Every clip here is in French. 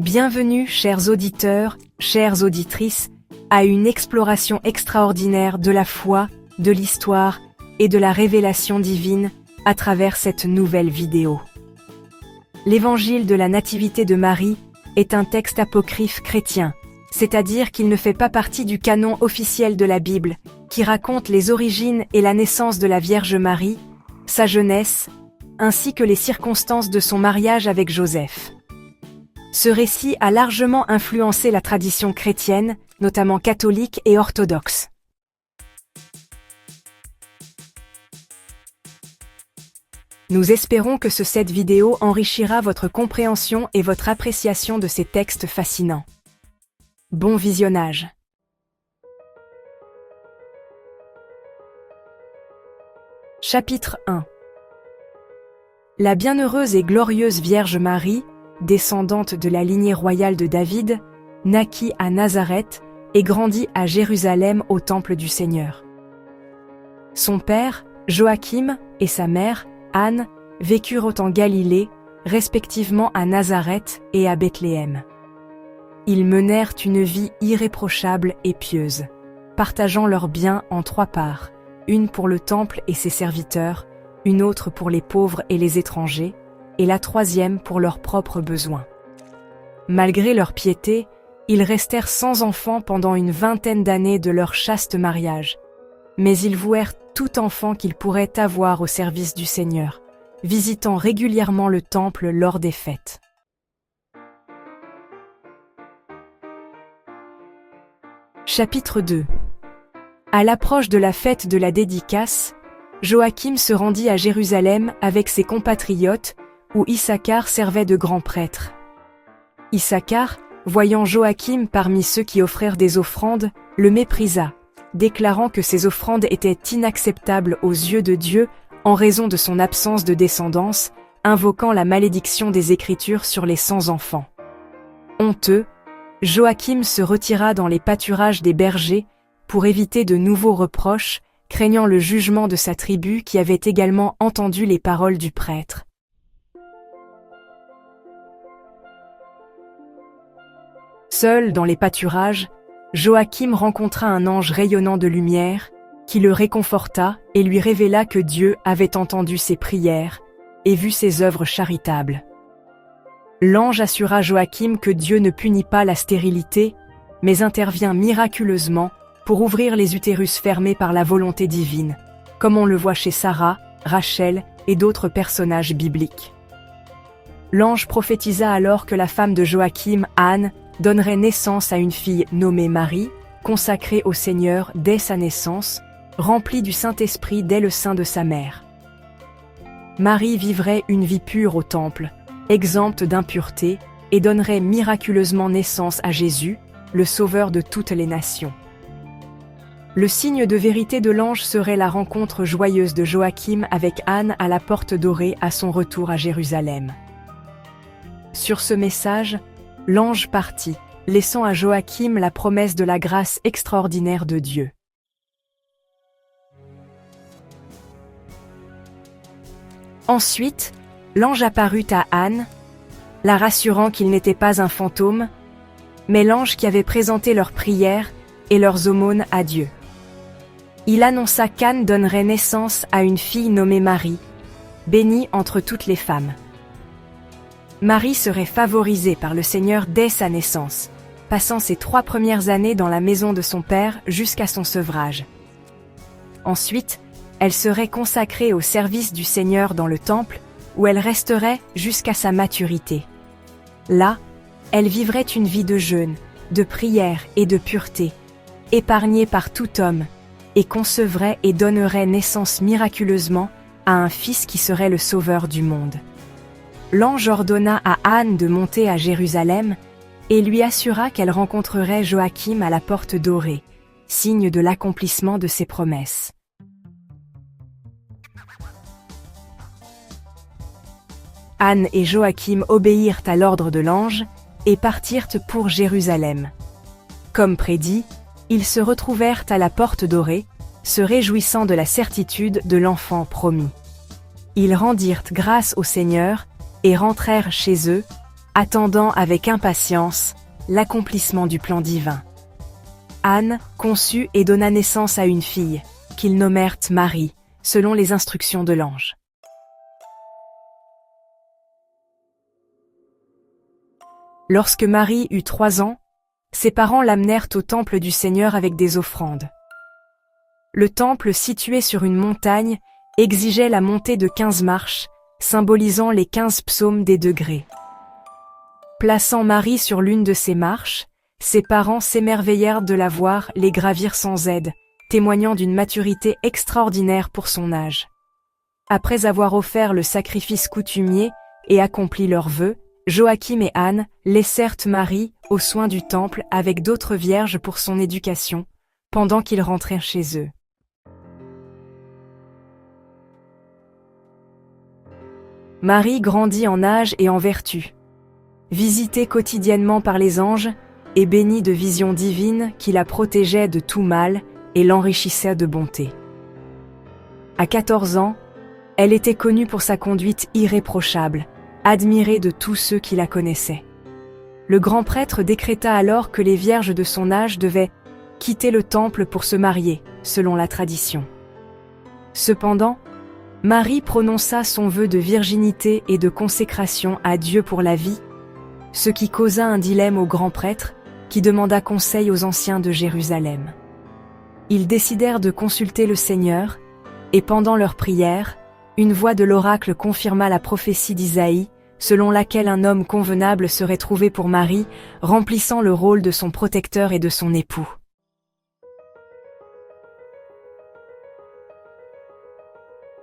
Bienvenue, chers auditeurs, chères auditrices, à une exploration extraordinaire de la foi, de l'histoire et de la révélation divine à travers cette nouvelle vidéo. L'Évangile de la Nativité de Marie est un texte apocryphe chrétien, c'est-à-dire qu'il ne fait pas partie du canon officiel de la Bible, qui raconte les origines et la naissance de la Vierge Marie, sa jeunesse, ainsi que les circonstances de son mariage avec Joseph. Ce récit a largement influencé la tradition chrétienne, notamment catholique et orthodoxe. Nous espérons que cette vidéo enrichira votre compréhension et votre appréciation de ces textes fascinants. Bon visionnage. Chapitre 1. La bienheureuse et glorieuse Vierge Marie, descendante de la lignée royale de David, naquit à Nazareth et grandit à Jérusalem au temple du Seigneur. Son père, Joachim, et sa mère, Anne, vécurent en Galilée, respectivement à Nazareth et à Bethléem. Ils menèrent une vie irréprochable et pieuse, partageant leurs biens en 3 parts, une pour le temple et ses serviteurs, une autre pour les pauvres et les étrangers, et la 3e pour leurs propres besoins. Malgré leur piété, ils restèrent sans enfants pendant une 20aine d'années de leur chaste mariage, mais ils vouèrent tout enfant qu'ils pourraient avoir au service du Seigneur, visitant régulièrement le temple lors des fêtes. Chapitre 2. À l'approche de la fête de la dédicace, Joachim se rendit à Jérusalem avec ses compatriotes, où Issachar servait de grand prêtre. Issachar, voyant Joachim parmi ceux qui offrèrent des offrandes, le méprisa, déclarant que ces offrandes étaient inacceptables aux yeux de Dieu en raison de son absence de descendance, invoquant la malédiction des Écritures sur les sans enfants. Honteux, Joachim se retira dans les pâturages des bergers pour éviter de nouveaux reproches, craignant le jugement de sa tribu qui avait également entendu les paroles du prêtre. Seul dans les pâturages, Joachim rencontra un ange rayonnant de lumière, qui le réconforta et lui révéla que Dieu avait entendu ses prières et vu ses œuvres charitables. L'ange assura Joachim que Dieu ne punit pas la stérilité, mais intervient miraculeusement pour ouvrir les utérus fermés par la volonté divine, comme on le voit chez Sarah, Rachel et d'autres personnages bibliques. L'ange prophétisa alors que la femme de Joachim, Anne, donnerait naissance à une fille nommée Marie, consacrée au Seigneur dès sa naissance, remplie du Saint-Esprit dès le sein de sa mère. Marie vivrait une vie pure au temple, exempte d'impureté, et donnerait miraculeusement naissance à Jésus, le Sauveur de toutes les nations. Le signe de vérité de l'ange serait la rencontre joyeuse de Joachim avec Anne à la porte dorée à son retour à Jérusalem. Sur ce message, l'ange partit, laissant à Joachim la promesse de la grâce extraordinaire de Dieu. Ensuite, l'ange apparut à Anne, la rassurant qu'il n'était pas un fantôme, mais l'ange qui avait présenté leurs prières et leurs aumônes à Dieu. Il annonça qu'Anne donnerait naissance à une fille nommée Marie, bénie entre toutes les femmes. Marie serait favorisée par le Seigneur dès sa naissance, passant ses 3 premières années dans la maison de son père jusqu'à son sevrage. Ensuite, elle serait consacrée au service du Seigneur dans le temple, où elle resterait jusqu'à sa maturité. Là, elle vivrait une vie de jeûne, de prière et de pureté, épargnée par tout homme, et concevrait et donnerait naissance miraculeusement à un fils qui serait le sauveur du monde. L'ange ordonna à Anne de monter à Jérusalem et lui assura qu'elle rencontrerait Joachim à la porte dorée, signe de l'accomplissement de ses promesses. Anne et Joachim obéirent à l'ordre de l'ange et partirent pour Jérusalem. Comme prédit, ils se retrouvèrent à la porte dorée, se réjouissant de la certitude de l'enfant promis. Ils rendirent grâce au Seigneur et rentrèrent chez eux, attendant avec impatience l'accomplissement du plan divin. Anne conçut et donna naissance à une fille, qu'ils nommèrent Marie, selon les instructions de l'ange. Lorsque Marie eut 3 ans, ses parents l'amenèrent au temple du Seigneur avec des offrandes. Le temple, situé sur une montagne, exigeait la montée de 15 marches, symbolisant les 15 psaumes des degrés. Plaçant Marie sur l'une de ces marches, ses parents s'émerveillèrent de la voir les gravir sans aide, témoignant d'une maturité extraordinaire pour son âge. Après avoir offert le sacrifice coutumier et accompli leurs vœux, Joachim et Anne laissèrent Marie aux soins du temple avec d'autres vierges pour son éducation, pendant qu'ils rentrèrent chez eux. Marie grandit en âge et en vertu. Visitée quotidiennement par les anges et bénie de visions divines qui la protégeaient de tout mal et l'enrichissaient de bonté. À 14 ans, elle était connue pour sa conduite irréprochable, admirée de tous ceux qui la connaissaient. Le grand prêtre décréta alors que les vierges de son âge devaient quitter le temple pour se marier, selon la tradition. Cependant, Marie prononça son vœu de virginité et de consécration à Dieu pour la vie, ce qui causa un dilemme au grand prêtre, qui demanda conseil aux anciens de Jérusalem. Ils décidèrent de consulter le Seigneur, et pendant leur prière, une voix de l'oracle confirma la prophétie d'Isaïe, selon laquelle un homme convenable serait trouvé pour Marie, remplissant le rôle de son protecteur et de son époux.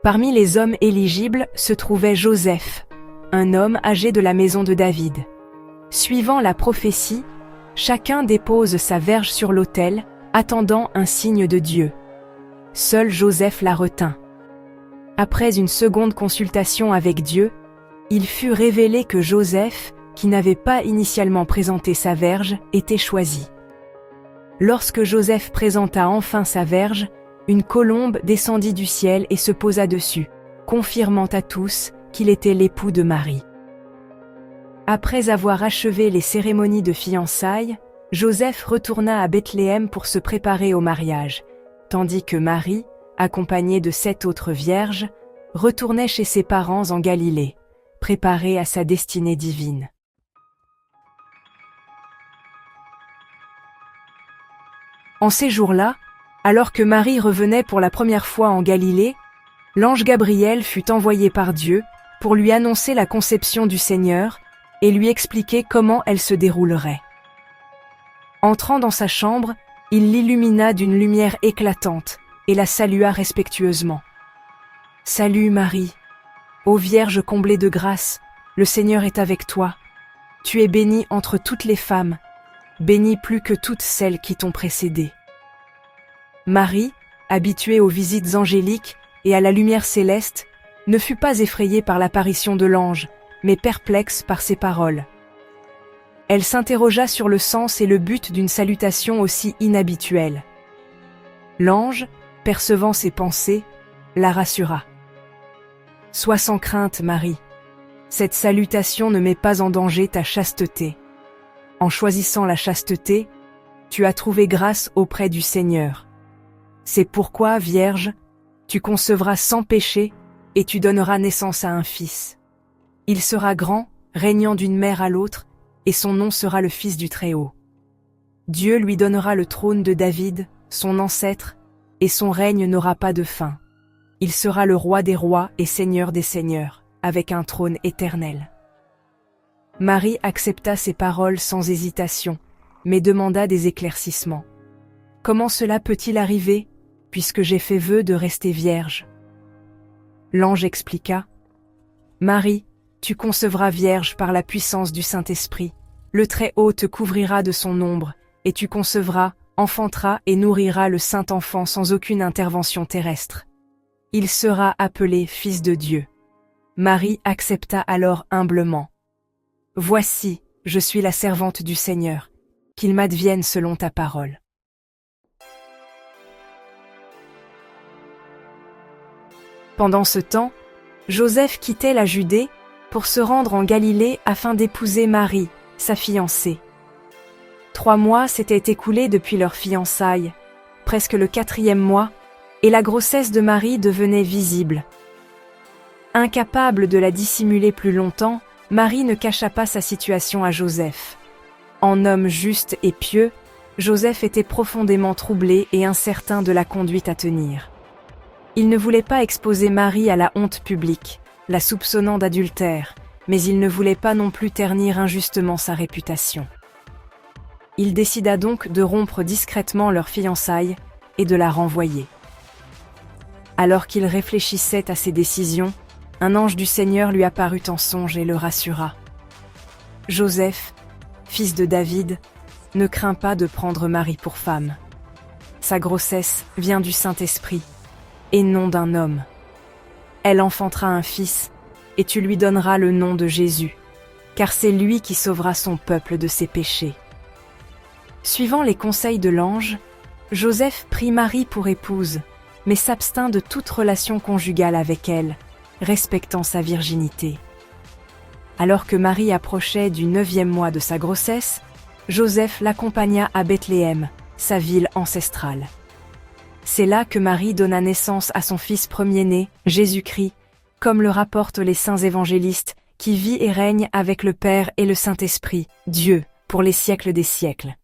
Parmi les hommes éligibles se trouvait Joseph, un homme âgé de la maison de David. Suivant la prophétie, chacun dépose sa verge sur l'autel, attendant un signe de Dieu. Seul Joseph la retint. Après une seconde consultation avec Dieu, il fut révélé que Joseph, qui n'avait pas initialement présenté sa verge, était choisi. Lorsque Joseph présenta enfin sa verge, une colombe descendit du ciel et se posa dessus, confirmant à tous qu'il était l'époux de Marie. Après avoir achevé les cérémonies de fiançailles, Joseph retourna à Bethléem pour se préparer au mariage, tandis que Marie, accompagnée de 7 autres vierges, retournait chez ses parents en Galilée, préparée à sa destinée divine. En ces jours-là, alors que Marie revenait pour la première fois en Galilée, l'ange Gabriel fut envoyé par Dieu pour lui annoncer la conception du Seigneur et lui expliquer comment elle se déroulerait. Entrant dans sa chambre, il l'illumina d'une lumière éclatante et la salua respectueusement. « Salut Marie, ô Vierge comblée de grâce, le Seigneur est avec toi. Tu es bénie entre toutes les femmes, bénie plus que toutes celles qui t'ont précédée. » Marie, habituée aux visites angéliques et à la lumière céleste, ne fut pas effrayée par l'apparition de l'ange, mais perplexe par ses paroles. Elle s'interrogea sur le sens et le but d'une salutation aussi inhabituelle. L'ange, percevant ses pensées, la rassura. « Sois sans crainte, Marie. Cette salutation ne met pas en danger ta chasteté. En choisissant la chasteté, tu as trouvé grâce auprès du Seigneur. C'est pourquoi, Vierge, tu concevras sans péché et tu donneras naissance à un fils. Il sera grand, régnant d'une mère à l'autre, et son nom sera le Fils du Très-Haut. Dieu lui donnera le trône de David, son ancêtre, et son règne n'aura pas de fin. Il sera le roi des rois et seigneur des seigneurs, avec un trône éternel. » Marie accepta ces paroles sans hésitation, mais demanda des éclaircissements. « Comment cela peut-il arriver, puisque j'ai fait vœu de rester vierge ?» L'ange expliqua. « Marie, tu concevras vierge par la puissance du Saint-Esprit. Le Très-Haut te couvrira de son ombre, et tu concevras, enfanteras et nourriras le Saint-Enfant sans aucune intervention terrestre. Il sera appelé Fils de Dieu. » Marie accepta alors humblement. « Voici, je suis la servante du Seigneur, qu'il m'advienne selon ta parole. » Pendant ce temps, Joseph quittait la Judée pour se rendre en Galilée afin d'épouser Marie, sa fiancée. 3 mois s'étaient écoulés depuis leur fiançailles, presque le 4e mois, et la grossesse de Marie devenait visible. Incapable de la dissimuler plus longtemps, Marie ne cacha pas sa situation à Joseph. En homme juste et pieux, Joseph était profondément troublé et incertain de la conduite à tenir. Il ne voulait pas exposer Marie à la honte publique, la soupçonnant d'adultère, mais il ne voulait pas non plus ternir injustement sa réputation. Il décida donc de rompre discrètement leurs fiançailles et de la renvoyer. Alors qu'il réfléchissait à ses décisions, un ange du Seigneur lui apparut en songe et le rassura. « Joseph, fils de David, ne crains pas de prendre Marie pour femme. Sa grossesse vient du Saint-Esprit, et non d'un homme. Elle enfantera un fils, et tu lui donneras le nom de Jésus, car c'est lui qui sauvera son peuple de ses péchés. » Suivant les conseils de l'ange, Joseph prit Marie pour épouse, mais s'abstint de toute relation conjugale avec elle, respectant sa virginité. Alors que Marie approchait du 9e mois de sa grossesse, Joseph l'accompagna à Bethléem, sa ville ancestrale. C'est là que Marie donna naissance à son fils premier-né, Jésus-Christ, comme le rapportent les saints évangélistes, qui vit et règne avec le Père et le Saint-Esprit, Dieu, pour les siècles des siècles.